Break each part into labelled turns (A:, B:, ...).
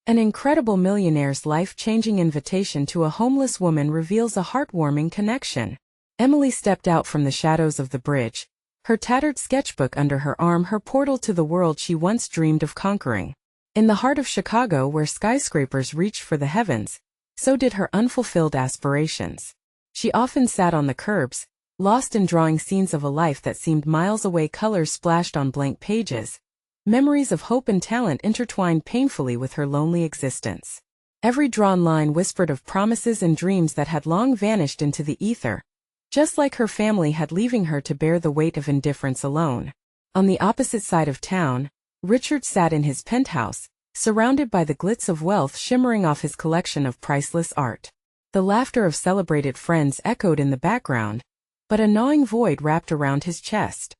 A: An incredible millionaire's life-changing invitation to a homeless woman reveals a heartwarming connection. Emily stepped out from the shadows of the bridge, her tattered sketchbook under her arm, her portal to the world she once dreamed of conquering. In the heart of Chicago, where skyscrapers reached for the heavens, so did her unfulfilled aspirations. She often sat on the curbs, lost in drawing scenes of a life that seemed miles away, colors splashed on blank pages, memories of hope and talent intertwined painfully with her lonely existence. Every drawn line whispered of promises and dreams that had long vanished into the ether, just like her family had, leaving her to bear the weight of indifference alone. On the opposite side of town, Richard sat in his penthouse, surrounded by the glitz of wealth shimmering off his collection of priceless art. The laughter of celebrated friends echoed in the background, but a gnawing void wrapped around his chest.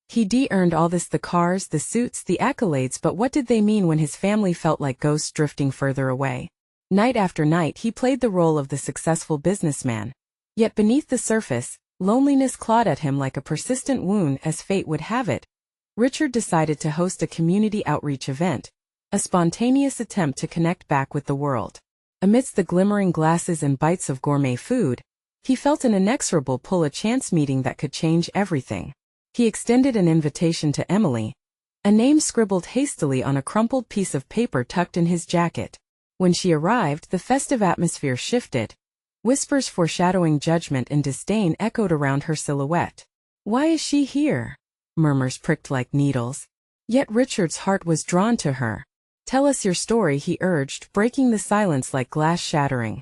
A: He'd earned all this: the cars, the suits, the accolades, but what did they mean when his family felt like ghosts drifting further away? Night after night he played the role of the successful businessman. Yet beneath the surface, loneliness clawed at him like a persistent wound. As fate would have it, Richard decided to host a community outreach event, a spontaneous attempt to connect back with the world. Amidst the glimmering glasses and bites of gourmet food, he felt an inexorable pull, a chance meeting that could change everything. He extended an invitation to Emily, a name scribbled hastily on a crumpled piece of paper tucked in his jacket. When she arrived, the festive atmosphere shifted. Whispers foreshadowing judgment and disdain echoed around her silhouette. "Why is she here?" murmurs pricked like needles. Yet Richard's heart was drawn to her. "Tell us your story," he urged, breaking the silence like glass shattering.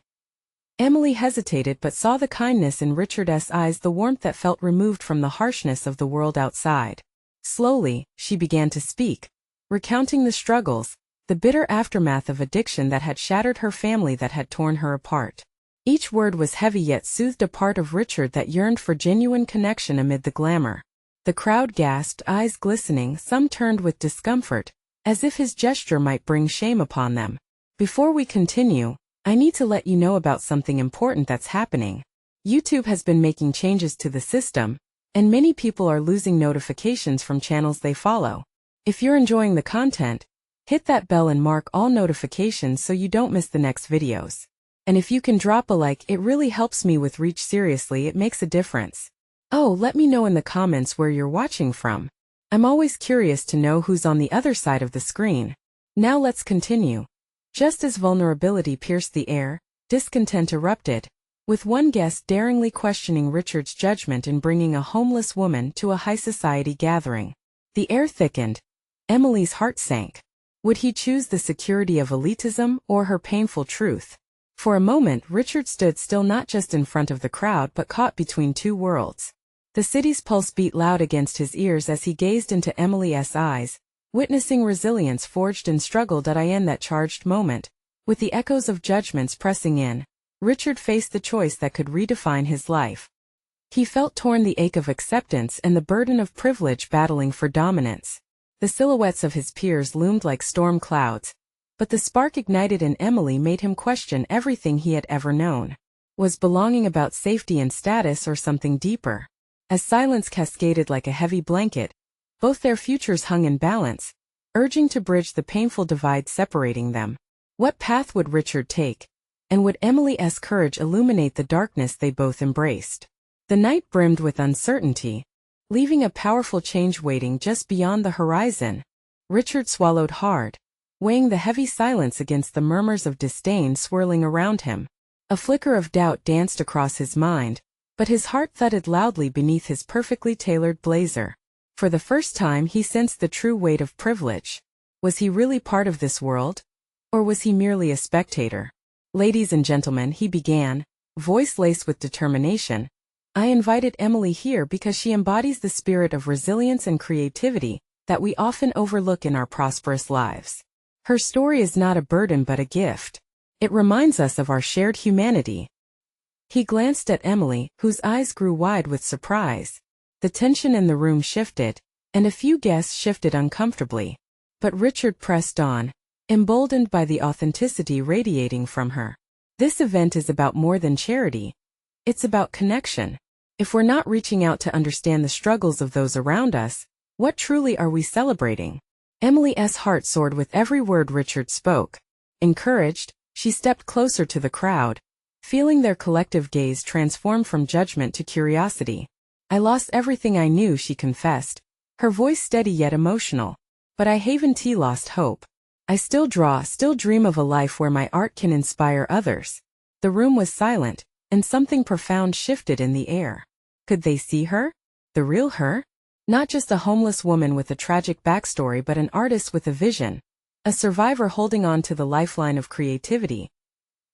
A: Emily hesitated but saw the kindness in Richard's eyes, the warmth that felt removed from the harshness of the world outside. Slowly, she began to speak, recounting the struggles, the bitter aftermath of addiction that had shattered her family, that had torn her apart. Each word was heavy yet soothed a part of Richard that yearned for genuine connection amid the glamour. The crowd gasped, eyes glistening, some turned with discomfort, as if his gesture might bring shame upon them. "Before we continue, I need to let you know about something important that's happening. YouTube has been making changes to the system, and many people are losing notifications from channels they follow. If you're enjoying the content, hit that bell and mark all notifications so you don't miss the next videos. And if you can drop a like, it really helps me with reach. Seriously, it makes a difference. Oh, let me know in the comments where you're watching from. I'm always curious to know who's on the other side of the screen. Now let's continue." Just as vulnerability pierced the air, discontent erupted, with one guest daringly questioning Richard's judgment in bringing a homeless woman to a high society gathering. The air thickened. Emily's heart sank. Would he choose the security of elitism or her painful truth? For a moment, Richard stood still, not just in front of the crowd but caught between two worlds. The city's pulse beat loud against his ears as he gazed into Emily's eyes, witnessing resilience forged in struggle. In that charged moment, with the echoes of judgments pressing in, Richard faced the choice that could redefine his life. He felt torn, the ache of acceptance and the burden of privilege battling for dominance. The silhouettes of his peers loomed like storm clouds, but the spark ignited in Emily made him question everything he had ever known. Was belonging about safety and status, or something deeper? As silence cascaded like a heavy blanket, both their futures hung in balance, urging to bridge the painful divide separating them. What path would Richard take? And would Emily's courage illuminate the darkness they both embraced? The night brimmed with uncertainty, leaving a powerful change waiting just beyond the horizon. Richard swallowed hard, weighing the heavy silence against the murmurs of disdain swirling around him. A flicker of doubt danced across his mind, but his heart thudded loudly beneath his perfectly tailored blazer. For the first time he sensed the true weight of privilege. Was he really part of this world? Or was he merely a spectator? "Ladies and gentlemen," he began, voice laced with determination, "I invited Emily here because she embodies the spirit of resilience and creativity that we often overlook in our prosperous lives. Her story is not a burden but a gift. It reminds us of our shared humanity." He glanced at Emily, whose eyes grew wide with surprise. The tension in the room shifted, and a few guests shifted uncomfortably. But Richard pressed on, emboldened by the authenticity radiating from her. "This event is about more than charity. It's about connection. If we're not reaching out to understand the struggles of those around us, what truly are we celebrating?" Emily's heart soared with every word Richard spoke. Encouraged, she stepped closer to the crowd, feeling their collective gaze transform from judgment to curiosity. I lost everything I knew, she confessed, her voice steady yet emotional. But I haven't lost hope. I still draw, still dream of a life where my art can inspire others. The room was silent, and something profound shifted in the air. Could they see her? The real her? Not just a homeless woman with a tragic backstory, but an artist with a vision. A survivor holding on to the lifeline of creativity.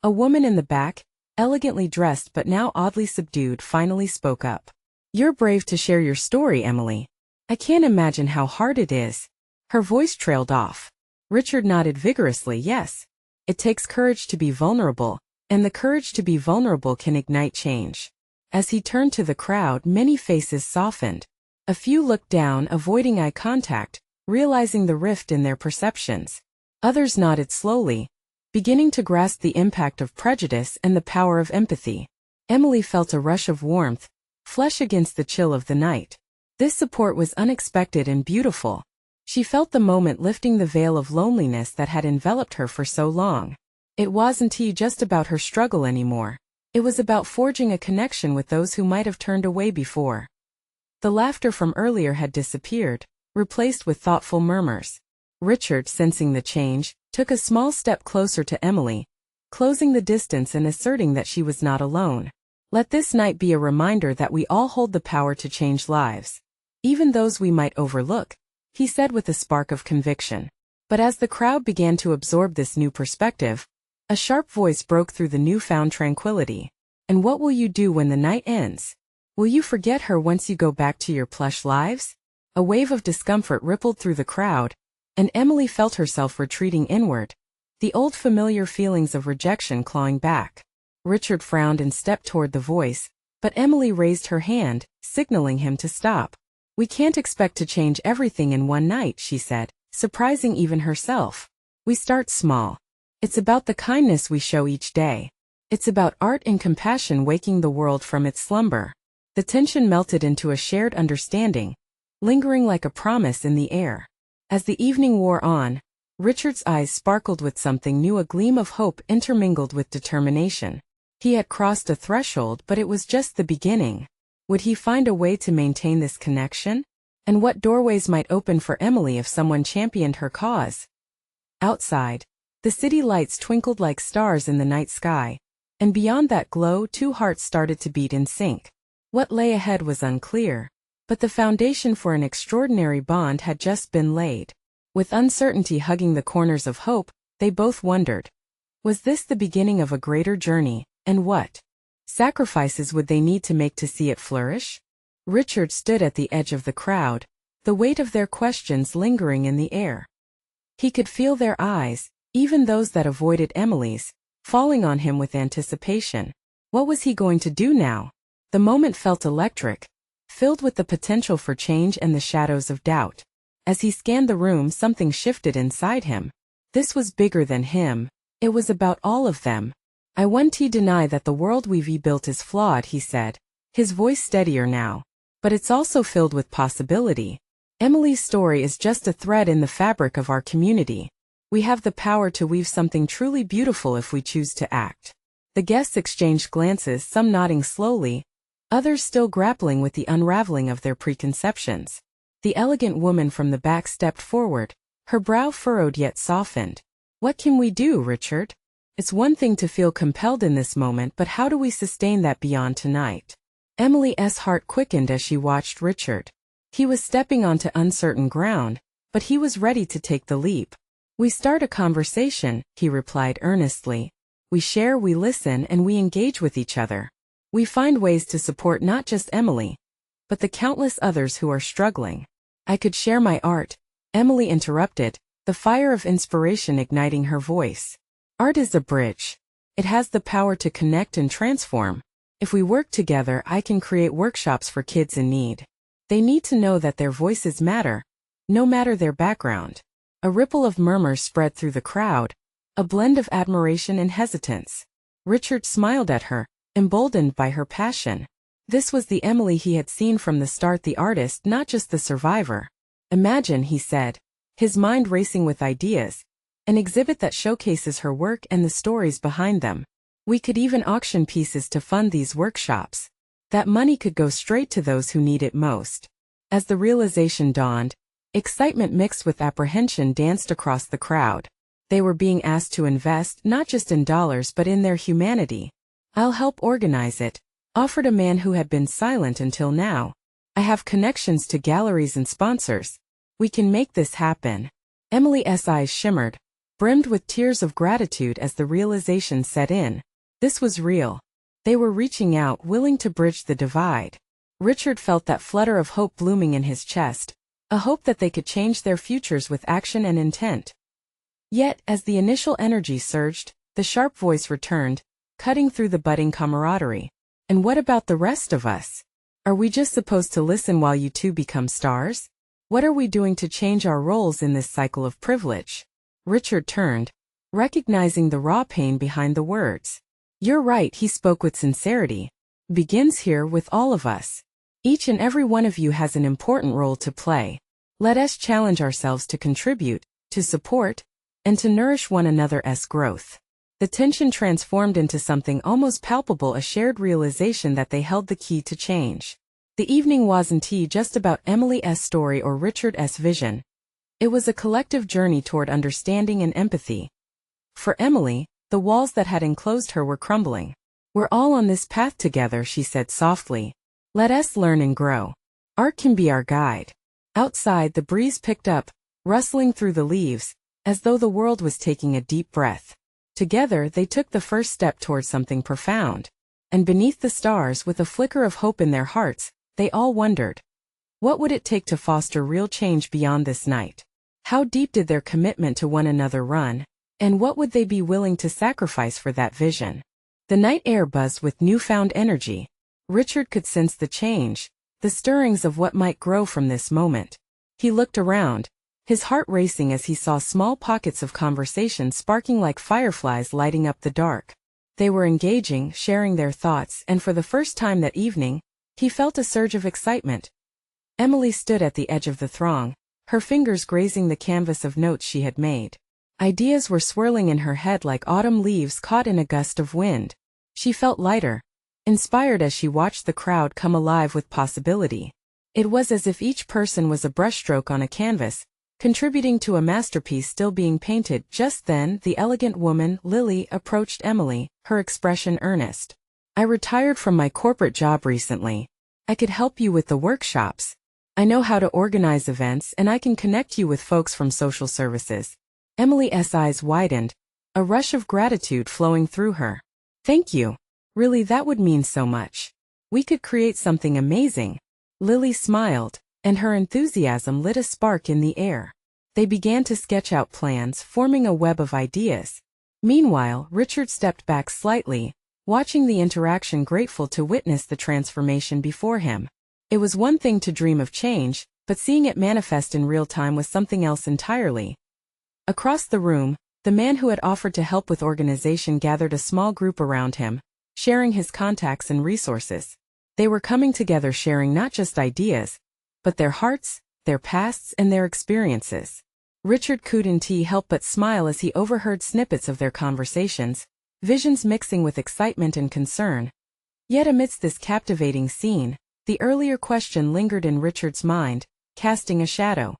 A: A woman in the back, elegantly dressed but now oddly subdued, finally spoke up. You're brave to share your story, Emily. I can't imagine how hard it is. Her voice trailed off. Richard nodded vigorously. Yes. It takes courage to be vulnerable, and the courage to be vulnerable can ignite change. As he turned to the crowd, many faces softened. A few looked down, avoiding eye contact, realizing the rift in their perceptions. Others nodded slowly, beginning to grasp the impact of prejudice and the power of empathy. Emily felt a rush of warmth, flesh against the chill of the night. This support was unexpected and beautiful. She felt the moment lifting the veil of loneliness that had enveloped her for so long. It wasn't just about her struggle anymore. It was about forging a connection with those who might have turned away before. The laughter from earlier had disappeared, replaced with thoughtful murmurs. Richard, sensing the change, took a small step closer to Emily, closing the distance and asserting that she was not alone. Let this night be a reminder that we all hold the power to change lives, even those we might overlook, he said with a spark of conviction. But as the crowd began to absorb this new perspective, a sharp voice broke through the newfound tranquility. And what will you do when the night ends? Will you forget her once you go back to your plush lives? A wave of discomfort rippled through the crowd, and Emily felt herself retreating inward, the old familiar feelings of rejection clawing back. Richard frowned and stepped toward the voice, but Emily raised her hand, signaling him to stop. We can't expect to change everything in one night, she said, surprising even herself. We start small. It's about the kindness we show each day. It's about art and compassion waking the world from its slumber. The tension melted into a shared understanding, lingering like a promise in the air. As the evening wore on, Richard's eyes sparkled with something new, a gleam of hope intermingled with determination. He had crossed a threshold, but it was just the beginning. Would he find a way to maintain this connection? And what doorways might open for Emily if someone championed her cause? Outside, the city lights twinkled like stars in the night sky, and beyond that glow, two hearts started to beat in sync. What lay ahead was unclear, but the foundation for an extraordinary bond had just been laid. With uncertainty hugging the corners of hope, they both wondered. Was this the beginning of a greater journey, and what sacrifices would they need to make to see it flourish? Richard stood at the edge of the crowd, the weight of their questions lingering in the air. He could feel their eyes, even those that avoided Emily's, falling on him with anticipation. What was he going to do now? The moment felt electric, filled with the potential for change and the shadows of doubt. As he scanned the room, something shifted inside him. This was bigger than him. It was about all of them. I won't deny that the world we've built is flawed, he said, his voice steadier now. But it's also filled with possibility. Emily's story is just a thread in the fabric of our community. We have the power to weave something truly beautiful if we choose to act. The guests exchanged glances, some nodding slowly, others still grappling with the unraveling of their preconceptions. The elegant woman from the back stepped forward, her brow furrowed yet softened. What can we do, Richard? It's one thing to feel compelled in this moment, but how do we sustain that beyond tonight? Emily's heart quickened as she watched Richard. He was stepping onto uncertain ground, but he was ready to take the leap. We start a conversation, he replied earnestly. We share, we listen, and we engage with each other. We find ways to support not just Emily, but the countless others who are struggling. I could share my art, Emily interrupted, the fire of inspiration igniting her voice. Art is a bridge. It has the power to connect and transform. If we work together, I can create workshops for kids in need. They need to know that their voices matter, no matter their background. A ripple of murmurs spread through the crowd, a blend of admiration and hesitance. Richard smiled at her, emboldened by her passion. This was the Emily he had seen from the start, the artist, not just the survivor. Imagine, he said, his mind racing with ideas. an exhibit that showcases her work and the stories behind them. We could even auction pieces to fund these workshops. That money could go straight to those who need it most. As the realization dawned, excitement mixed with apprehension danced across the crowd. They were being asked to invest not just in dollars but in their humanity. "I'll help organize it," offered a man who had been silent until now. "I have connections to galleries and sponsors. We can make this happen." Emily's eyes shimmered, brimmed with tears of gratitude as the realization set in. This was real. They were reaching out, willing to bridge the divide. Richard felt that flutter of hope blooming in his chest, a hope that they could change their futures with action and intent. Yet, as the initial energy surged, the sharp voice returned, cutting through the budding camaraderie. "And what about the rest of us? Are we just supposed to listen while you two become stars? What are we doing to change our roles in this cycle of privilege?" Richard turned, recognizing the raw pain behind the words. "You're right," he spoke with sincerity. "Begins here with all of us. Each and every one of you has an important role to play. Let us challenge ourselves to contribute, to support, and to nourish one another's growth." The tension transformed into something almost palpable, a shared realization that they held the key to change. The evening wasn't just about Emily's story or Richard's vision. It was a collective journey toward understanding and empathy. For Emily, the walls that had enclosed her were crumbling. "We're all on this path together," she said softly. "Let us learn and grow. Art can be our guide." Outside, the breeze picked up, rustling through the leaves, as though the world was taking a deep breath. Together, they took the first step toward something profound. And beneath the stars, with a flicker of hope in their hearts, they all wondered, what would it take to foster real change beyond this night? How deep did their commitment to one another run? And what would they be willing to sacrifice for that vision? The night air buzzed with newfound energy. Richard could sense the change, the stirrings of what might grow from this moment. He looked around, his heart racing as he saw small pockets of conversation sparking like fireflies lighting up the dark. They were engaging, sharing their thoughts, and for the first time that evening, he felt a surge of excitement. Emily stood at the edge of the throng, her fingers grazing the canvas of notes she had made. Ideas were swirling in her head like autumn leaves caught in a gust of wind. She felt lighter, inspired as she watched the crowd come alive with possibility. It was as if each person was a brushstroke on a canvas, contributing to a masterpiece still being painted. Just then, the elegant woman, Lily, approached Emily, her expression earnest. "I retired from my corporate job recently. I could help you with the workshops. I know how to organize events and I can connect you with folks from social services." Emily's eyes widened, a rush of gratitude flowing through her. "Thank you. Really, that would mean so much. We could create something amazing." Lily smiled, and her enthusiasm lit a spark in the air. They began to sketch out plans, forming a web of ideas. Meanwhile, Richard stepped back slightly, watching the interaction, grateful to witness the transformation before him. It was one thing to dream of change, but seeing it manifest in real time was something else entirely. Across the room, the man who had offered to help with organization gathered a small group around him, sharing his contacts and resources. They were coming together, sharing not just ideas, but their hearts, their pasts, and their experiences. Richard couldn't help but smile as he overheard snippets of their conversations, visions mixing with excitement and concern. Yet amidst this captivating scene, the earlier question lingered in Richard's mind, casting a shadow.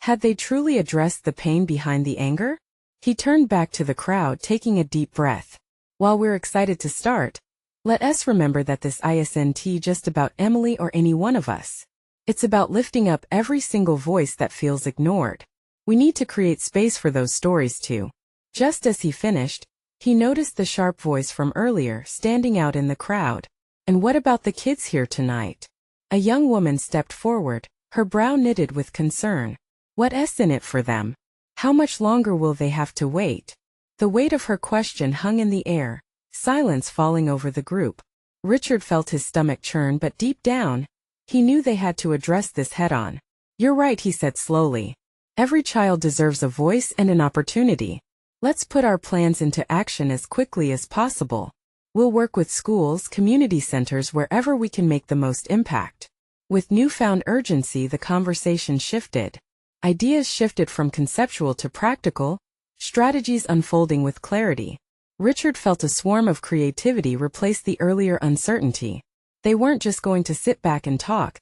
A: Had they truly addressed the pain behind the anger? He turned back to the crowd, taking a deep breath. "While we're excited to start, let us remember that this isn't just about Emily or any one of us. It's about lifting up every single voice that feels ignored. We need to create space for those stories too." Just as he finished, he noticed the sharp voice from earlier standing out in the crowd. "And what about the kids here tonight?" A young woman stepped forward, her brow knitted with concern. "What's in it for them? How much longer will they have to wait?" The weight of her question hung in the air, silence falling over the group. Richard felt his stomach churn, but deep down, he knew they had to address this head-on. "You're right," he said slowly. "Every child deserves a voice and an opportunity. Let's put our plans into action as quickly as possible. We'll work with schools, community centers, wherever we can make the most impact." With newfound urgency, the conversation shifted. Ideas shifted from conceptual to practical, strategies unfolding with clarity. Richard felt a swarm of creativity replace the earlier uncertainty. They weren't just going to sit back and talk.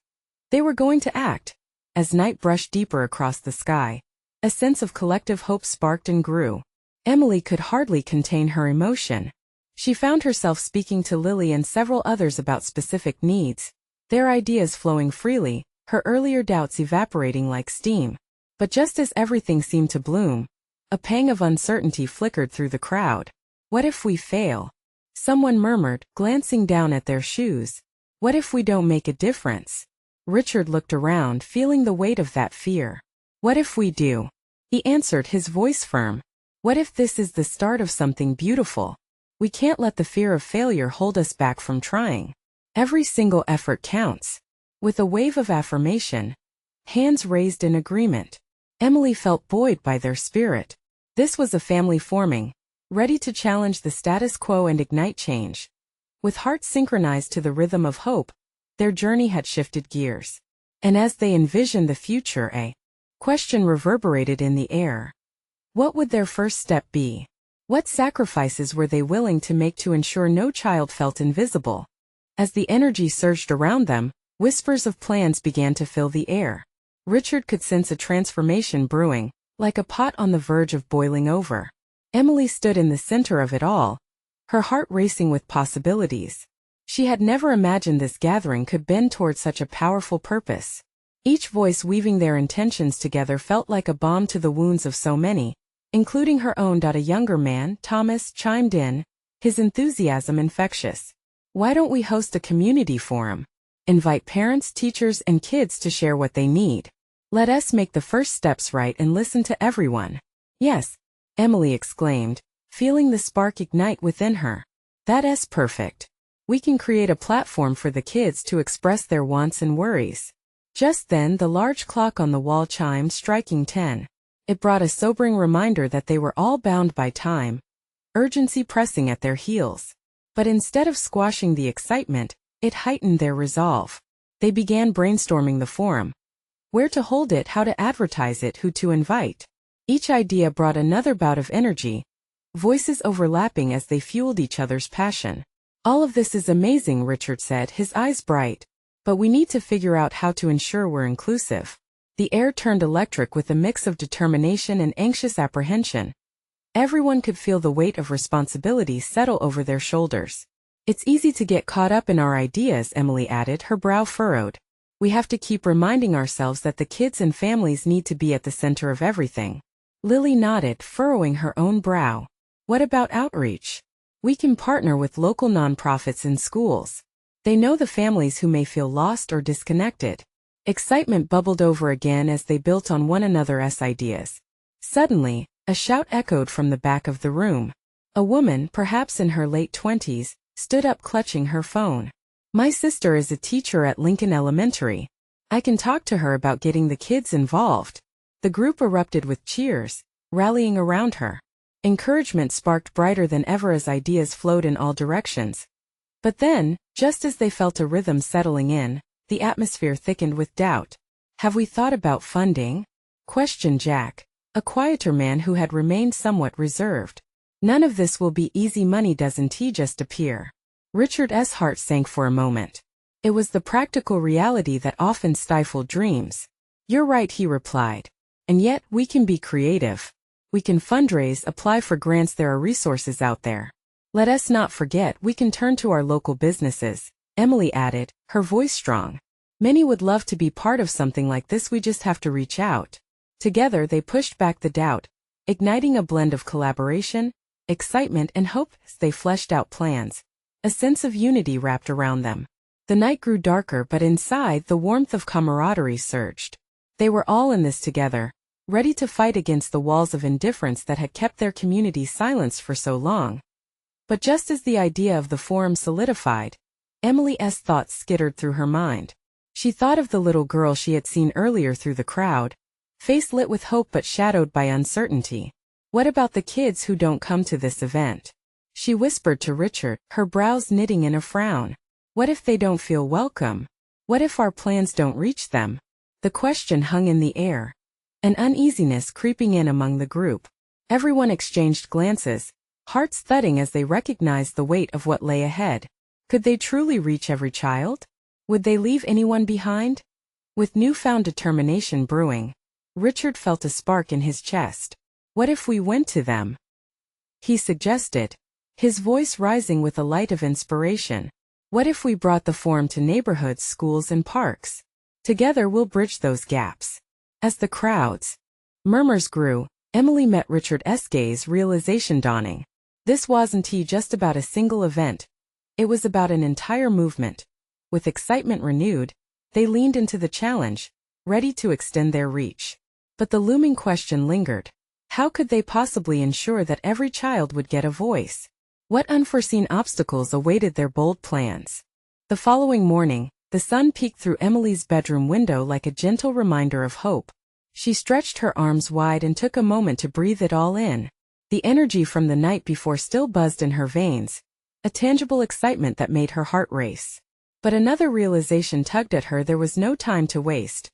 A: They were going to act. As night brushed deeper across the sky, a sense of collective hope sparked and grew. Emily could hardly contain her emotion. She found herself speaking to Lily and several others about specific needs, their ideas flowing freely, her earlier doubts evaporating like steam. But just as everything seemed to bloom, a pang of uncertainty flickered through the crowd. What if we fail? Someone murmured, glancing down at their shoes. What if we don't make a difference? Richard looked around, feeling the weight of that fear. What if we do? He answered, his voice firm. What if this is the start of something beautiful? We can't let the fear of failure hold us back from trying. Every single effort counts. With a wave of affirmation, hands raised in agreement, Emily felt buoyed by their spirit. This was a family forming, ready to challenge the status quo and ignite change. With hearts synchronized to the rhythm of hope, their journey had shifted gears. And as they envisioned the future, a question reverberated in the air. What would their first step be? What sacrifices were they willing to make to ensure no child felt invisible? As the energy surged around them, whispers of plans began to fill the air. Richard could sense a transformation brewing, like a pot on the verge of boiling over. Emily stood in the center of it all, her heart racing with possibilities. She had never imagined this gathering could bend toward such a powerful purpose. Each voice weaving their intentions together felt like a balm to the wounds of so many, including her own. A younger man, Thomas, chimed in, his enthusiasm infectious. Why don't we host a community forum? Invite parents, teachers, and kids to share what they need. Let us make the first steps right and listen to everyone. Yes, Emily exclaimed, feeling the spark ignite within her. That's perfect. We can create a platform for the kids to express their wants and worries. Just then, the large clock on the wall chimed, striking 10. It brought a sobering reminder that they were all bound by time, urgency pressing at their heels. But instead of squashing the excitement, it heightened their resolve. They began brainstorming the forum. Where to hold it, how to advertise it, who to invite. Each idea brought another bout of energy, voices overlapping as they fueled each other's passion. All of this is amazing, Richard said, his eyes bright. But we need to figure out how to ensure we're inclusive. The air turned electric with a mix of determination and anxious apprehension. Everyone could feel the weight of responsibility settle over their shoulders. It's easy to get caught up in our ideas, Emily added, her brow furrowed. We have to keep reminding ourselves that the kids and families need to be at the center of everything. Lily nodded, furrowing her own brow. What about outreach? We can partner with local nonprofits and schools. They know the families who may feel lost or disconnected. Excitement bubbled over again as they built on one another's ideas. Suddenly, a shout echoed from the back of the room. A woman, perhaps in her late 20s, stood up clutching her phone. My sister is a teacher at Lincoln Elementary. I can talk to her about getting the kids involved. The group erupted with cheers, rallying around her. Encouragement sparked brighter than ever as ideas flowed in all directions. But then, just as they felt a rhythm settling in, the atmosphere thickened with doubt. Have we thought about funding? Questioned Jack, a quieter man who had remained somewhat reserved. None of this will be easy money, doesn't he just appear? Richard's heart sank for a moment. It was the practical reality that often stifled dreams. You're right, he replied. And yet, we can be creative. We can fundraise, apply for grants, there are resources out there. Let us not forget we can turn to our local businesses, Emily added, her voice strong. Many would love to be part of something like this, we just have to reach out. Together they pushed back the doubt, igniting a blend of collaboration, excitement, and hope as they fleshed out plans. A sense of unity wrapped around them. The night grew darker, but inside the warmth of camaraderie surged. They were all in this together, ready to fight against the walls of indifference that had kept their community silenced for so long. But just as the idea of the forum solidified, Emily's thoughts skittered through her mind. She thought of the little girl she had seen earlier through the crowd, face lit with hope but shadowed by uncertainty. What about the kids who don't come to this event? She whispered to Richard, her brows knitting in a frown. What if they don't feel welcome? What if our plans don't reach them? The question hung in the air, an uneasiness creeping in among the group. Everyone exchanged glances, hearts thudding as they recognized the weight of what lay ahead. Could they truly reach every child? Would they leave anyone behind? With newfound determination brewing, Richard felt a spark in his chest. What if we went to them? He suggested, his voice rising with a light of inspiration. What if we brought the forum to neighborhoods, schools, and parks? Together we'll bridge those gaps. As the murmurs grew, Emily met Richard's gaze, realization dawning. This wasn't just about a single event. It was about an entire movement. With excitement renewed, they leaned into the challenge, ready to extend their reach. But the looming question lingered. How could they possibly ensure that every child would get a voice? What unforeseen obstacles awaited their bold plans? The following morning, the sun peeked through Emily's bedroom window like a gentle reminder of hope. She stretched her arms wide and took a moment to breathe it all in. The energy from the night before still buzzed in her veins, a tangible excitement that made her heart race. But another realization tugged at her. There was no time to waste.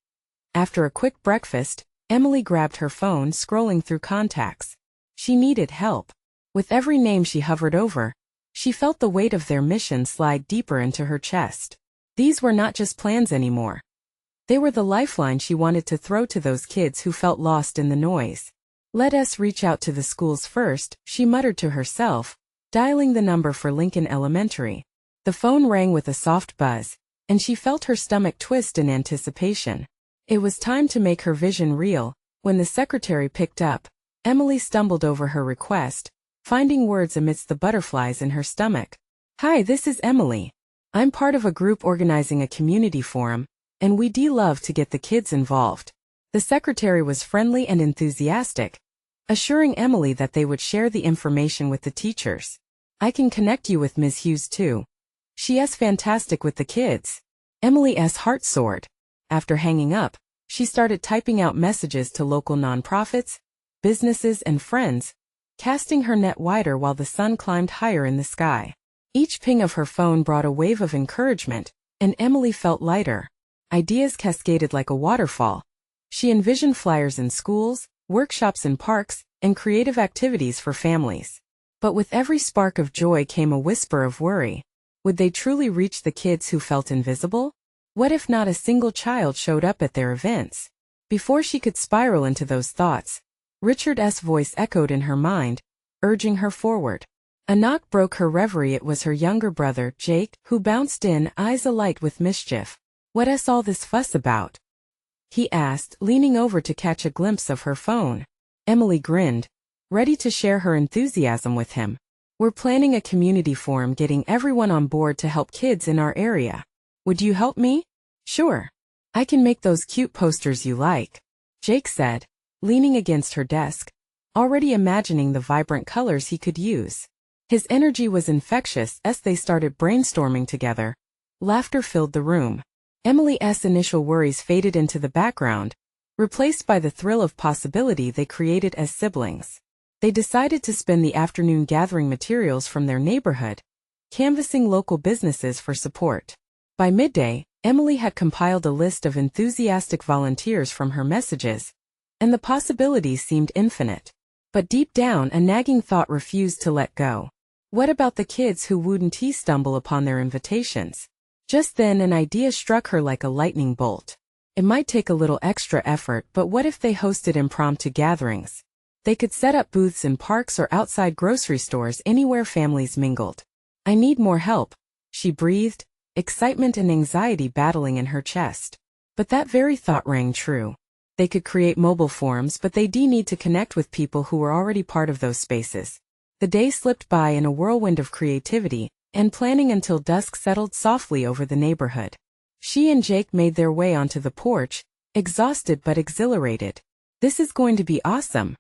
A: After a quick breakfast, Emily grabbed her phone, scrolling through contacts. She needed help. With every name she hovered over, she felt the weight of their mission slide deeper into her chest. These were not just plans anymore. They were the lifeline she wanted to throw to those kids who felt lost in the noise. Let us reach out to the schools first, she muttered to herself, dialing the number for Lincoln Elementary. The phone rang with a soft buzz, and she felt her stomach twist in anticipation. It was time to make her vision real. When the secretary picked up, Emily stumbled over her request, finding words amidst the butterflies in her stomach. Hi, this is Emily. I'm part of a group organizing a community forum, and we'd love to get the kids involved. The secretary was friendly and enthusiastic, assuring Emily that they would share the information with the teachers. I can connect you with Ms. Hughes too. She's fantastic with the kids. Emily's heart soared. After hanging up, she started typing out messages to local nonprofits, businesses, and friends, casting her net wider while the sun climbed higher in the sky. Each ping of her phone brought a wave of encouragement, and Emily felt lighter. Ideas cascaded like a waterfall. She envisioned flyers in schools, workshops in parks, and creative activities for families. But with every spark of joy came a whisper of worry. Would they truly reach the kids who felt invisible? What if not a single child showed up at their events? Before she could spiral into those thoughts, Richard's voice echoed in her mind, urging her forward. A knock broke her reverie. It was her younger brother, Jake, who bounced in, eyes alight with mischief. What's all this fuss about? He asked, leaning over to catch a glimpse of her phone. Emily grinned, ready to share her enthusiasm with him. We're planning a community forum, getting everyone on board to help kids in our area. Would you help me? Sure. I can make those cute posters you like, Jake said, leaning against her desk, already imagining the vibrant colors he could use. His energy was infectious as they started brainstorming together. Laughter filled the room. Emily's initial worries faded into the background, replaced by the thrill of possibility they created as siblings. They decided to spend the afternoon gathering materials from their neighborhood, canvassing local businesses for support. By midday, Emily had compiled a list of enthusiastic volunteers from her messages, and the possibilities seemed infinite. But deep down, a nagging thought refused to let go. What about the kids who wouldn't stumble upon their invitations? Just then an idea struck her like a lightning bolt. It might take a little extra effort, but what if they hosted impromptu gatherings? They could set up booths in parks or outside grocery stores, anywhere families mingled. I need more help, she breathed, excitement and anxiety battling in her chest. But that very thought rang true. They could create mobile forums, but they'd need to connect with people who were already part of those spaces. The day slipped by in a whirlwind of creativity and planning until dusk settled softly over the neighborhood. She and Jake made their way onto the porch, exhausted but exhilarated. This is going to be awesome,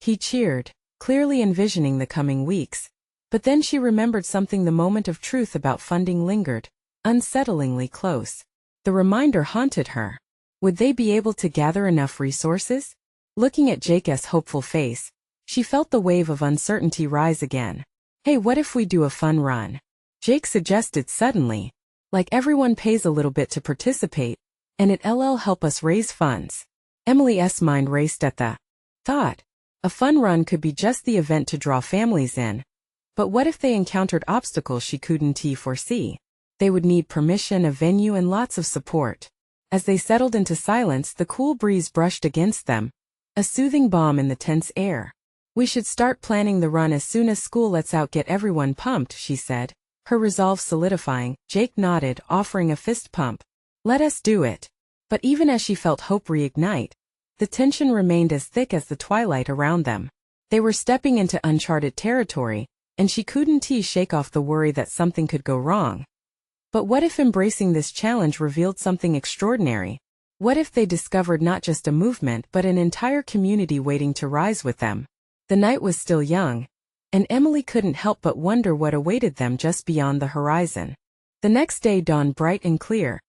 A: he cheered, clearly envisioning the coming weeks. But then she remembered something. The moment of truth about funding lingered, unsettlingly close. The reminder haunted her. Would they be able to gather enough resources? Looking at Jake's hopeful face, she felt the wave of uncertainty rise again. Hey, what if we do a fun run? Jake suggested suddenly. Like everyone pays a little bit to participate, and it'll help us raise funds. Emily's mind raced at the thought. A fun run could be just the event to draw families in. But what if they encountered obstacles she couldn't foresee? They would need permission, a venue, and lots of support. As they settled into silence, the cool breeze brushed against them, a soothing balm in the tense air. "We should start planning the run as soon as school lets out, get everyone pumped," she said, her resolve solidifying. Jake nodded, offering a fist pump. "Let us do it." But even as she felt hope reignite, the tension remained as thick as the twilight around them. They were stepping into uncharted territory, and she couldn't shake off the worry that something could go wrong. But what if embracing this challenge revealed something extraordinary? What if they discovered not just a movement but an entire community waiting to rise with them? The night was still young, and Emily couldn't help but wonder what awaited them just beyond the horizon. The next day dawned bright and clear,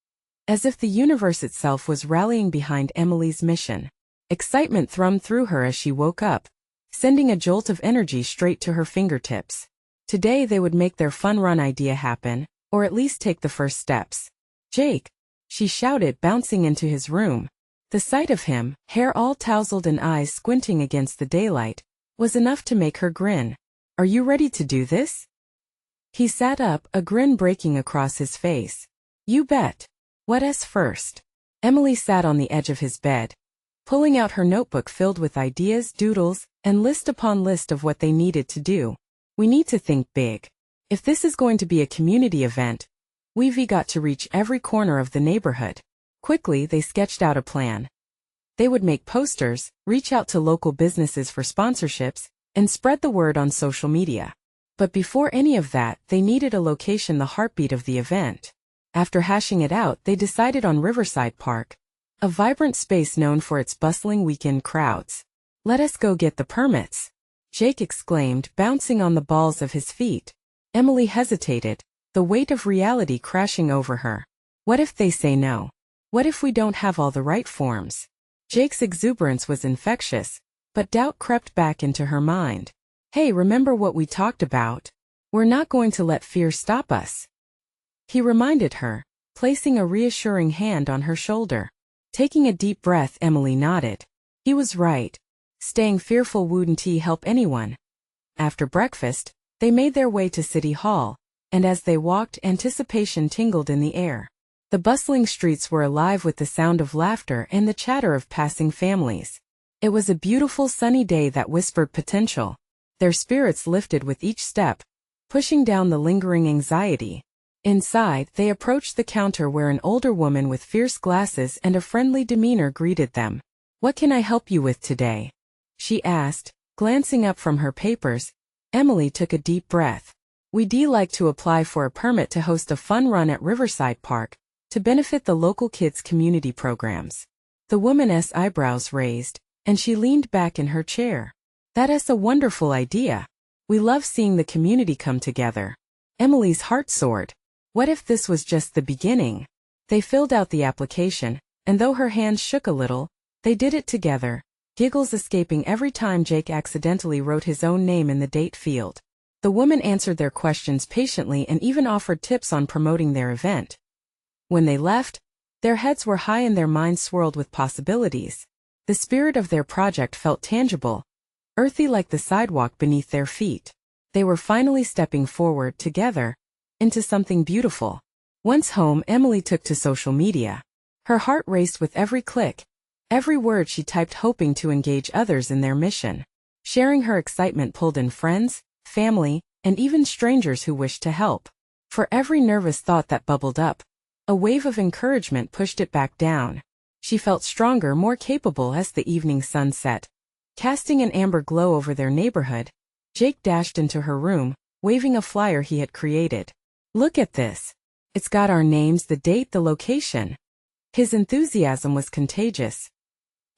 A: as if the universe itself was rallying behind Emily's mission. Excitement thrummed through her as she woke up, sending a jolt of energy straight to her fingertips. Today they would make their fun run idea happen, or at least take the first steps. "Jake!" she shouted, bouncing into his room. The sight of him, hair all tousled and eyes squinting against the daylight, was enough to make her grin. "Are you ready to do this?" He sat up, a grin breaking across his face. "You bet. What's first?" Emily sat on the edge of his bed, pulling out her notebook filled with ideas, doodles, and list upon list of what they needed to do. "We need to think big. If this is going to be a community event, we've got to reach every corner of the neighborhood." Quickly, they sketched out a plan. They would make posters, reach out to local businesses for sponsorships, and spread the word on social media. But before any of that, they needed a location, the heartbeat of the event. After hashing it out, they decided on Riverside Park, a vibrant space known for its bustling weekend crowds. "Let us go get the permits," Jake exclaimed, bouncing on the balls of his feet. Emily hesitated, the weight of reality crashing over her. What if they say no? What if we don't have all the right forms? Jake's exuberance was infectious, but doubt crept back into her mind. "Hey, remember what we talked about? We're not going to let fear stop us," he reminded her, placing a reassuring hand on her shoulder. Taking a deep breath, Emily nodded. He was right. Staying fearful wouldn't help anyone. After breakfast, they made their way to City Hall, and as they walked, anticipation tingled in the air. The bustling streets were alive with the sound of laughter and the chatter of passing families. It was a beautiful sunny day that whispered potential. Their spirits lifted with each step, pushing down the lingering anxiety. Inside, they approached the counter where an older woman with fierce glasses and a friendly demeanor greeted them. "What can I help you with today?" she asked, glancing up from her papers. Emily took a deep breath. "We'd like to apply for a permit to host a fun run at Riverside Park, to benefit the local kids' community programs." The woman's eyebrows raised, and she leaned back in her chair. "That is a wonderful idea. We love seeing the community come together." Emily's heart soared. What if this was just the beginning? They filled out the application, and though her hands shook a little, they did it together, giggles escaping every time Jake accidentally wrote his own name in the date field. The woman answered their questions patiently and even offered tips on promoting their event. When they left, their heads were high and their minds swirled with possibilities. The spirit of their project felt tangible, earthy like the sidewalk beneath their feet. They were finally stepping forward together, into something beautiful. Once home, Emily took to social media. Her heart raced with every click, every word she typed, hoping to engage others in their mission. Sharing her excitement pulled in friends, family, and even strangers who wished to help. For every nervous thought that bubbled up, a wave of encouragement pushed it back down. She felt stronger, more capable as the evening sun set, casting an amber glow over their neighborhood. Jake dashed into her room, waving a flyer he had created. "Look at this. It's got our names, the date, the location." His enthusiasm was contagious.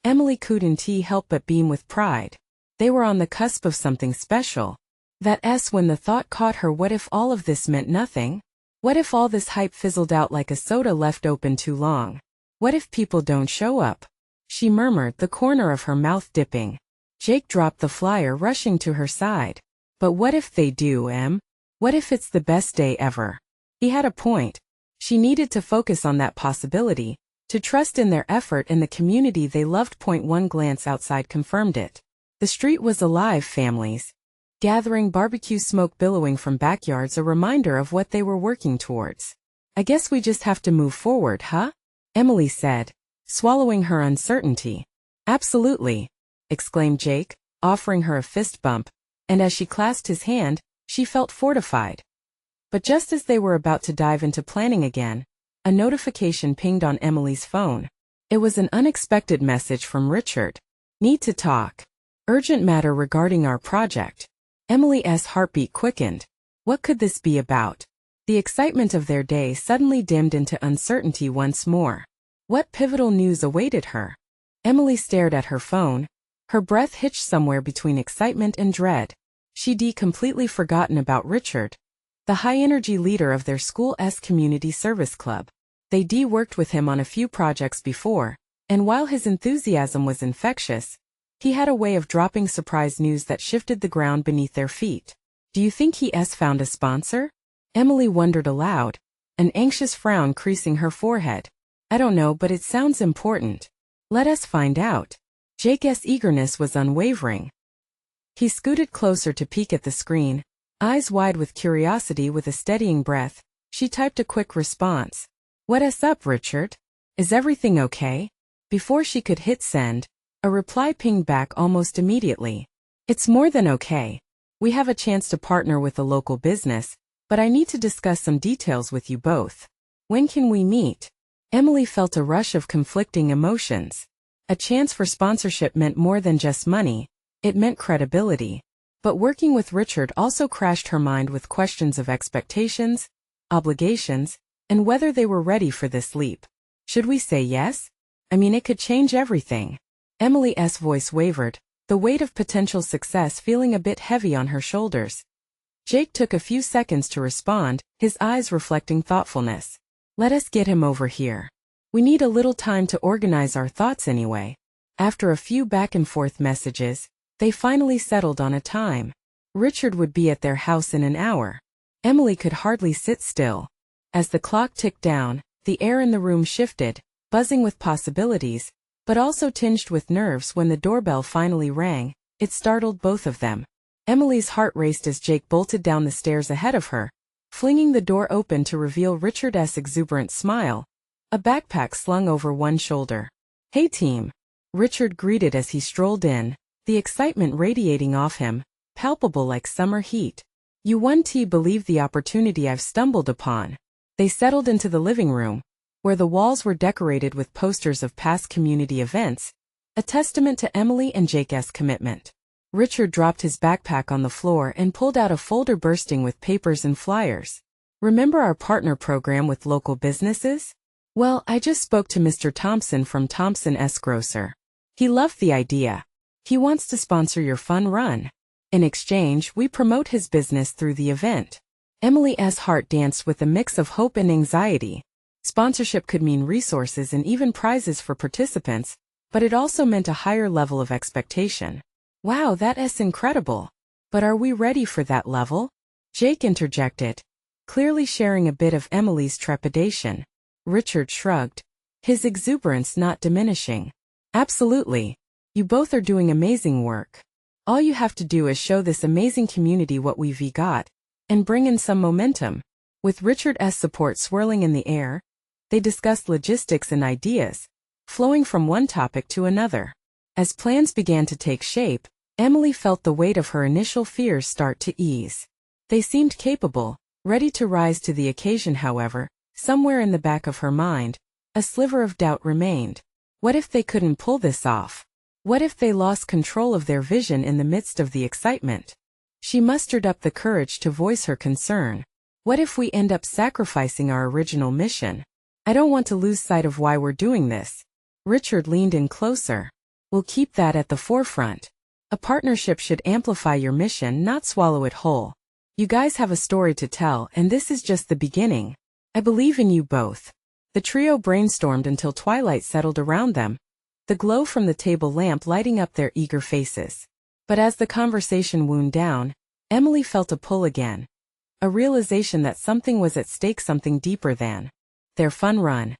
A: Emily couldn't help but beam with pride. They were on the cusp of something special. That's when the thought caught her, what if all of this meant nothing? What if all this hype fizzled out like a soda left open too long? What if people don't show up? She murmured, the corner of her mouth dipping. Jake dropped the flyer, rushing to her side. "But what if they do, Em? What if it's the best day ever?" He had a point. She needed to focus on that possibility, to trust in their effort and the community they loved. One glance outside confirmed it. The street was alive, families gathering, barbecue smoke billowing from backyards, a reminder of what they were working towards. I guess we just have to move forward, huh? Emily said, swallowing her uncertainty. Absolutely, exclaimed Jake, offering her a fist bump, and as she clasped his hand, she felt fortified. But just as they were about to dive into planning again, a notification pinged on Emily's phone. It was an unexpected message from Richard. Need to talk. Urgent matter regarding our project. Emily's heartbeat quickened. What could this be about? The excitement of their day suddenly dimmed into uncertainty once more. What pivotal news awaited her? Emily stared at her phone, her breath hitched somewhere between excitement and dread. She'd completely forgotten about Richard, the high-energy leader of their school's community service club. They'd worked with him on a few projects before, and while his enthusiasm was infectious, he had a way of dropping surprise news that shifted the ground beneath their feet. Do you think he's found a sponsor? Emily wondered aloud, an anxious frown creasing her forehead. I don't know, but it sounds important. Let us find out. Jake's eagerness was unwavering. He scooted closer to peek at the screen, eyes wide with curiosity. With a steadying breath, she typed a quick response. What's up, Richard? Is everything okay? Before she could hit send, a reply pinged back almost immediately. It's more than okay. We have a chance to partner with a local business, but I need to discuss some details with you both. When can we meet? Emily felt a rush of conflicting emotions. A chance for sponsorship meant more than just money, it meant credibility. But working with Richard also crashed her mind with questions of expectations, obligations, and whether they were ready for this leap. Should we say yes? I mean, it could change everything. Emily's voice wavered, the weight of potential success feeling a bit heavy on her shoulders. Jake took a few seconds to respond, his eyes reflecting thoughtfulness. Let us get him over here. We need a little time to organize our thoughts anyway. After a few back-and-forth messages, they finally settled on a time. Richard would be at their house in an hour. Emily could hardly sit still. As the clock ticked down, the air in the room shifted, buzzing with possibilities, but also tinged with nerves. When the doorbell finally rang, it startled both of them. Emily's heart raced as Jake bolted down the stairs ahead of her, flinging the door open to reveal Richard's exuberant smile, a backpack slung over one shoulder. Hey team, Richard greeted as he strolled in, the excitement radiating off him, palpable like summer heat. You won't believe the opportunity I've stumbled upon. They settled into the living room, where the walls were decorated with posters of past community events, a testament to Emily and Jake's commitment. Richard dropped his backpack on the floor and pulled out a folder bursting with papers and flyers. Remember our partner program with local businesses? Well, I just spoke to Mr. Thompson from Thompson's Grocer. He loved the idea. He wants to sponsor your fun run. In exchange, we promote his business through the event. Emily's heart danced with a mix of hope and anxiety. Sponsorship could mean resources and even prizes for participants, but it also meant a higher level of expectation. Wow, that's incredible. But are we ready for that level? Jake interjected, clearly sharing a bit of Emily's trepidation. Richard shrugged, his exuberance not diminishing. Absolutely. You both are doing amazing work. All you have to do is show this amazing community what we've got, and bring in some momentum. With Richard's support swirling in the air, they discussed logistics and ideas, flowing from one topic to another. As plans began to take shape, Emily felt the weight of her initial fears start to ease. They seemed capable, ready to rise to the occasion. However, somewhere in the back of her mind, a sliver of doubt remained. What if they couldn't pull this off? What if they lost control of their vision in the midst of the excitement? She mustered up the courage to voice her concern. What if we end up sacrificing our original mission? I don't want to lose sight of why we're doing this. Richard leaned in closer. We'll keep that at the forefront. A partnership should amplify your mission, not swallow it whole. You guys have a story to tell, and this is just the beginning. I believe in you both. The trio brainstormed until twilight settled around them, the glow from the table lamp lighting up their eager faces. But as the conversation wound down, Emily felt a pull again. A realization that something was at stake, something deeper than their fun run.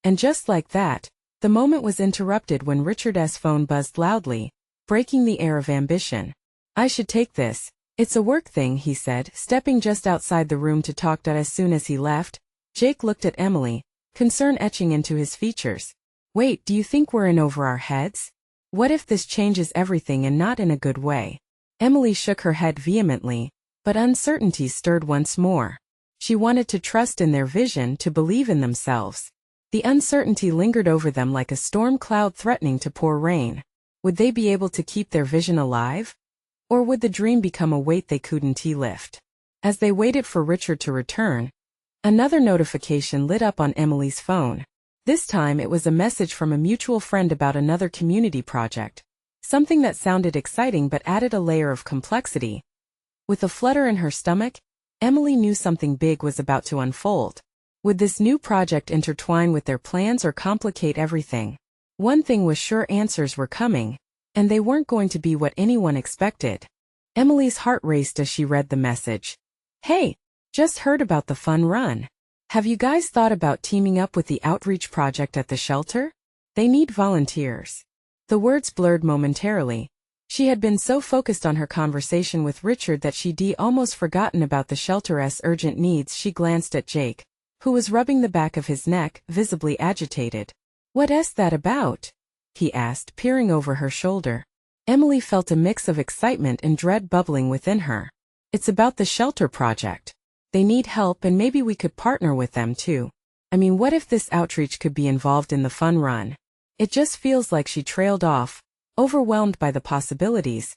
A: And just like that, the moment was interrupted when Richard's phone buzzed loudly, breaking the air of ambition. I should take this. It's a work thing, he said, stepping just outside the room to talk. As soon as he left, Jake looked at Emily, concern etching into his features. Wait, do you think we're in over our heads? What if this changes everything and not in a good way? Emily shook her head vehemently, but uncertainty stirred once more. She wanted to trust in their vision, to believe in themselves. The uncertainty lingered over them like a storm cloud threatening to pour rain. Would they be able to keep their vision alive? Or would the dream become a weight they couldn't lift? As they waited for Richard to return, another notification lit up on Emily's phone. This time it was a message from a mutual friend about another community project. Something that sounded exciting but added a layer of complexity. With a flutter in her stomach, Emily knew something big was about to unfold. Would this new project intertwine with their plans or complicate everything? One thing was sure, answers were coming, and they weren't going to be what anyone expected. Emily's heart raced as she read the message. Hey, just heard about the fun run. Have you guys thought about teaming up with the outreach project at the shelter? They need volunteers. The words blurred momentarily. She had been so focused on her conversation with Richard that she'd almost forgotten about the shelter's urgent needs. She glanced at Jake, who was rubbing the back of his neck, visibly agitated. What's that about? He asked, peering over her shoulder. Emily felt a mix of excitement and dread bubbling within her. It's about the shelter project. They need help, and maybe we could partner with them too. I mean, what if this outreach could be involved in the fun run? It just feels like she trailed off, overwhelmed by the possibilities.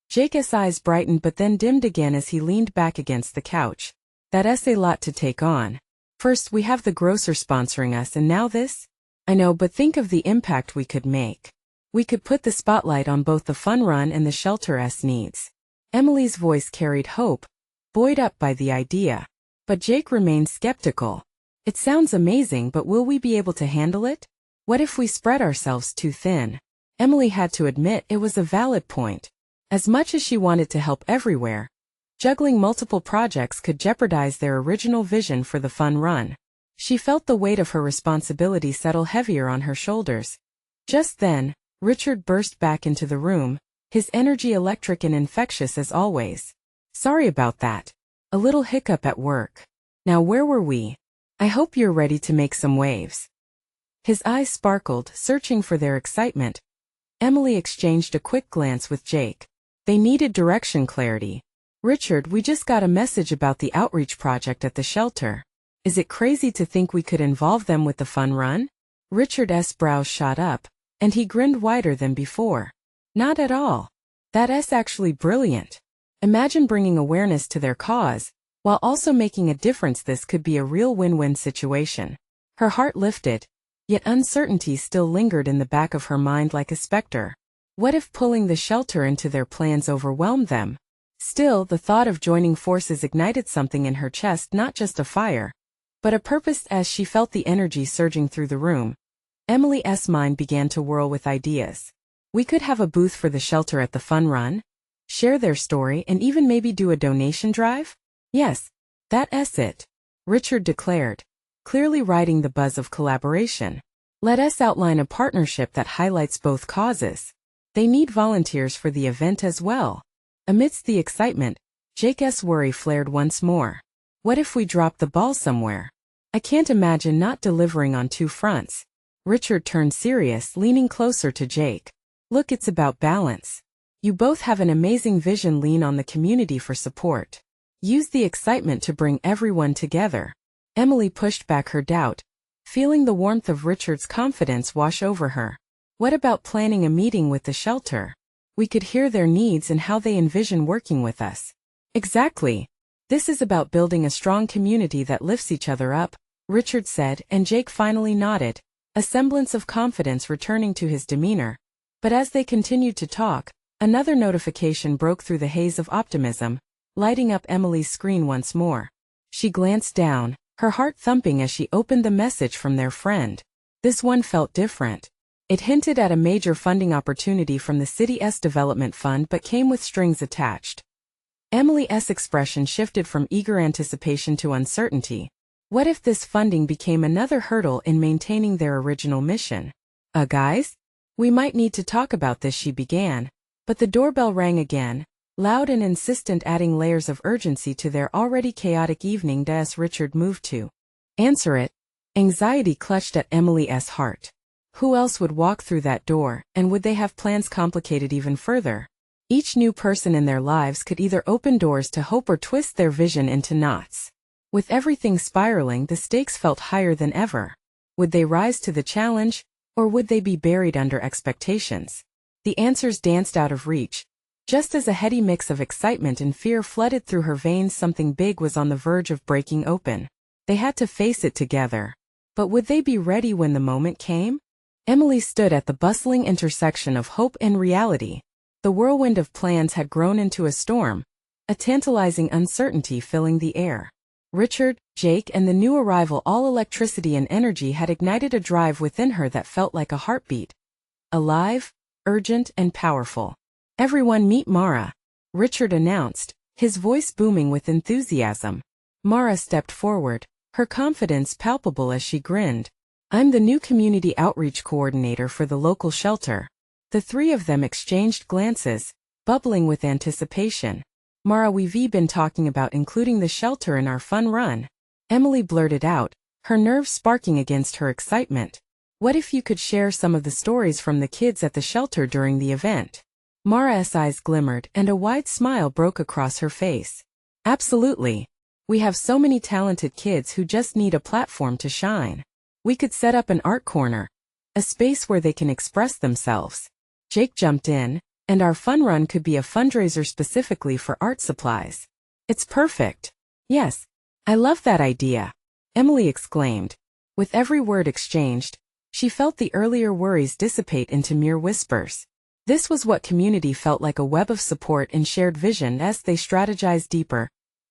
A: Jake's eyes brightened but then dimmed again as he leaned back against the couch. That's a lot to take on. First we have the grocer sponsoring us, and now this? I know, but think of the impact we could make. We could put the spotlight on both the fun run and the shelter's needs. Emily's voice carried hope, buoyed up by the idea. But Jake remained skeptical. It sounds amazing, but will we be able to handle it? What if we spread ourselves too thin? Emily had to admit it was a valid point. As much as she wanted to help everywhere, juggling multiple projects could jeopardize their original vision for the fun run. She felt the weight of her responsibility settle heavier on her shoulders. Just then, Richard burst back into the room, his energy electric and infectious as always. Sorry about that. A little hiccup at work. Now where were we? I hope you're ready to make some waves. His eyes sparkled, searching for their excitement. Emily exchanged a quick glance with Jake. They needed direction, clarity. Richard, we just got a message about the outreach project at the shelter. Is it crazy to think we could involve them with the fun run? Richard's brows shot up, and he grinned wider than before. Not at all. That's actually brilliant. Imagine bringing awareness to their cause, while also making a difference. This could be a real win-win situation. Her heart lifted, yet uncertainty still lingered in the back of her mind like a specter. What if pulling the shelter into their plans overwhelmed them? Still, the thought of joining forces ignited something in her chest, not just a fire, but a purpose. As she felt the energy surging through the room, Emily's mind began to whirl with ideas. We could have a booth for the shelter at the fun run, share their story, and even maybe do a donation drive? Yes, that's it, Richard declared, clearly riding the buzz of collaboration. Let us outline a partnership that highlights both causes. They need volunteers for the event as well. Amidst the excitement, Jake's worry flared once more. What if we drop the ball somewhere? I can't imagine not delivering on two fronts. Richard turned serious, leaning closer to Jake. Look, it's about balance. You both have an amazing vision. Lean on the community for support. Use the excitement to bring everyone together. Emily pushed back her doubt, feeling the warmth of Richard's confidence wash over her. What about planning a meeting with the shelter? We could hear their needs and how they envision working with us. Exactly. This is about building a strong community that lifts each other up, Richard said, and Jake finally nodded, a semblance of confidence returning to his demeanor. But as they continued to talk, another notification broke through the haze of optimism, lighting up Emily's screen once more. She glanced down, her heart thumping as she opened the message from their friend. This one felt different. It hinted at a major funding opportunity from the city's development fund but came with strings attached. Emily's expression shifted from eager anticipation to uncertainty. What if this funding became another hurdle in maintaining their original mission? Guys? We might need to talk about this, she began, But the doorbell rang again, loud and insistent, adding layers of urgency to their already chaotic evening. As Richard moved to answer it, anxiety clutched at Emily's heart. Who else would walk through that door, and would they have plans complicated even further? Each new person in their lives could either open doors to hope or twist their vision into knots. With everything spiraling, the stakes felt higher than ever. Would they rise to the challenge, or would they be buried under expectations? The answers danced out of reach. Just as a heady mix of excitement and fear flooded through her veins, something big was on the verge of breaking open. They had to face it together. But would they be ready when the moment came? Emily stood at the bustling intersection of hope and reality. The whirlwind of plans had grown into a storm, a tantalizing uncertainty filling the air. Richard, Jake, and the new arrival, all electricity and energy, had ignited a drive within her that felt like a heartbeat. Alive, urgent, and powerful. "Everyone meet Mara," Richard announced, his voice booming with enthusiasm. Mara stepped forward, her confidence palpable as she grinned. "I'm the new community outreach coordinator for the local shelter." The three of them exchanged glances, bubbling with anticipation. "Mara, we've been talking about including the shelter in our fun run," Emily blurted out, her nerves sparking against her excitement. "What if you could share some of the stories from the kids at the shelter during the event?" Mara's eyes glimmered and a wide smile broke across her face. "Absolutely. We have so many talented kids who just need a platform to shine. We could set up an art corner, a space where they can express themselves." Jake jumped in, "And our fun run could be a fundraiser specifically for art supplies." "It's perfect." "Yes, I love that idea," Emily exclaimed. With every word exchanged, she felt the earlier worries dissipate into mere whispers. This was what community felt like, a web of support and shared vision. As they strategized deeper,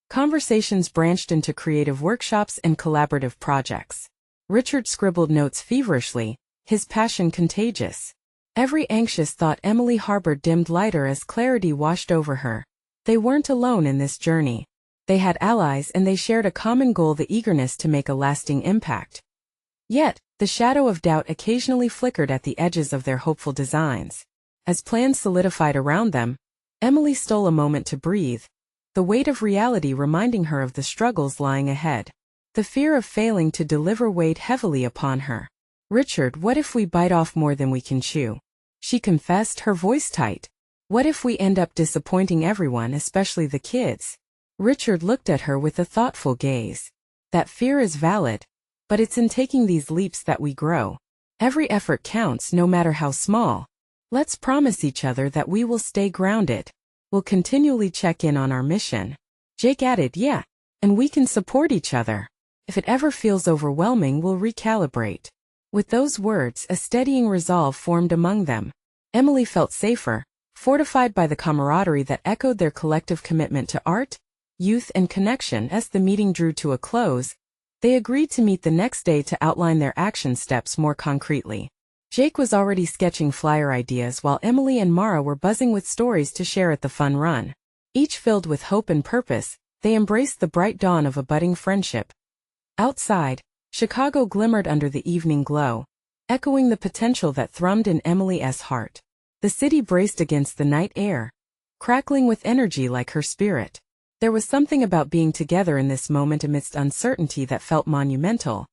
A: conversations branched into creative workshops and collaborative projects. Richard scribbled notes feverishly, his passion contagious. Every anxious thought Emily harbored dimmed lighter as clarity washed over her. They weren't alone in this journey. They had allies, and they shared a common goal: the eagerness to make a lasting impact. Yet, the shadow of doubt occasionally flickered at the edges of their hopeful designs. As plans solidified around them, Emily stole a moment to breathe, the weight of reality reminding her of the struggles lying ahead. The fear of failing to deliver weighed heavily upon her. "Richard, what if we bite off more than we can chew?" she confessed, her voice tight. "What if we end up disappointing everyone, especially the kids?" Richard looked at her with a thoughtful gaze. "That fear is valid, but it's in taking these leaps that we grow. Every effort counts, no matter how small. Let's promise each other that we will stay grounded. We'll continually check in on our mission." Jake added, "Yeah, and we can support each other. If it ever feels overwhelming, we'll recalibrate." With those words, a steadying resolve formed among them. Emily felt safer, fortified by the camaraderie that echoed their collective commitment to art, youth, and connection. As the meeting drew to a close, they agreed to meet the next day to outline their action steps more concretely. Jake was already sketching flyer ideas, while Emily and Mara were buzzing with stories to share at the fun run. Each filled with hope and purpose, they embraced the bright dawn of a budding friendship. Outside, Chicago glimmered under the evening glow, echoing the potential that thrummed in Emily's heart. The city braced against the night air, crackling with energy like her spirit. There was something about being together in this moment amidst uncertainty that felt monumental.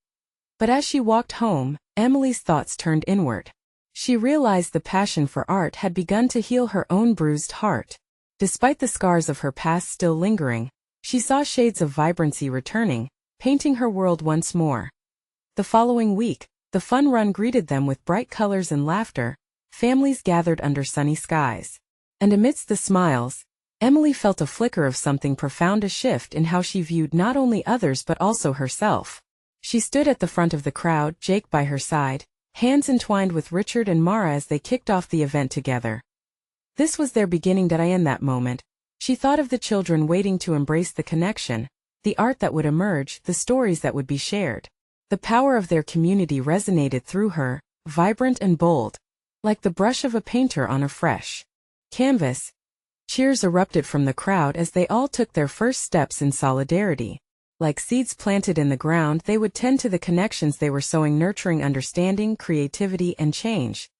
A: But as she walked home, Emily's thoughts turned inward. She realized the passion for art had begun to heal her own bruised heart. Despite the scars of her past still lingering, she saw shades of vibrancy returning, painting her world once more. The following week, the fun run greeted them with bright colors and laughter. Families gathered under sunny skies. And amidst the smiles, Emily felt a flicker of something profound, a shift in how she viewed not only others but also herself. She stood at the front of the crowd, Jake by her side, hands entwined with Richard and Mara as they kicked off the event together. This was their beginning. In that moment, she thought of the children waiting to embrace the connection, the art that would emerge, the stories that would be shared. The power of their community resonated through her, vibrant and bold, like the brush of a painter on a fresh canvas. Cheers erupted from the crowd as they all took their first steps in solidarity. Like seeds planted in the ground, they would tend to the connections they were sowing, nurturing understanding, creativity, and change.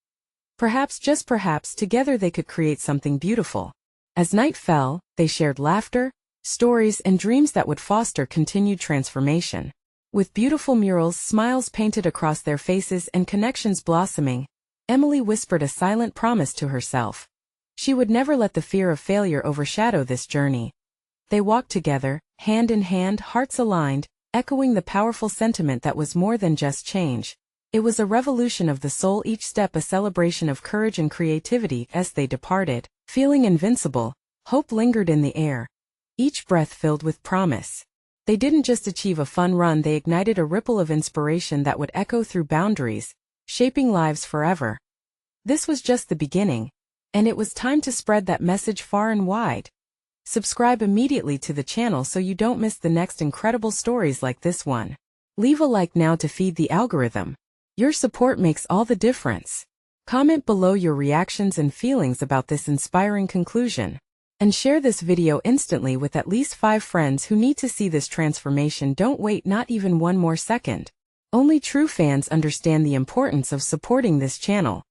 A: Perhaps, just perhaps, together they could create something beautiful. As night fell, they shared laughter, stories, and dreams that would foster continued transformation. With beautiful murals, smiles painted across their faces, and connections blossoming, Emily whispered a silent promise to herself. She would never let the fear of failure overshadow this journey. They walked together, hand in hand, hearts aligned, echoing the powerful sentiment that was more than just change. It was a revolution of the soul, each step a celebration of courage and creativity. As they departed, feeling invincible, hope lingered in the air, each breath filled with promise. They didn't just achieve a fun run, they ignited a ripple of inspiration that would echo through boundaries, shaping lives forever. This was just the beginning, and it was time to spread that message far and wide. Subscribe immediately to the channel so you don't miss the next incredible stories like this one. Leave a like now to feed the algorithm. Your support makes all the difference. Comment below your reactions and feelings about this inspiring conclusion. And share this video instantly with at least 5 friends who need to see this transformation. Don't wait not even one more second. Only true fans understand the importance of supporting this channel.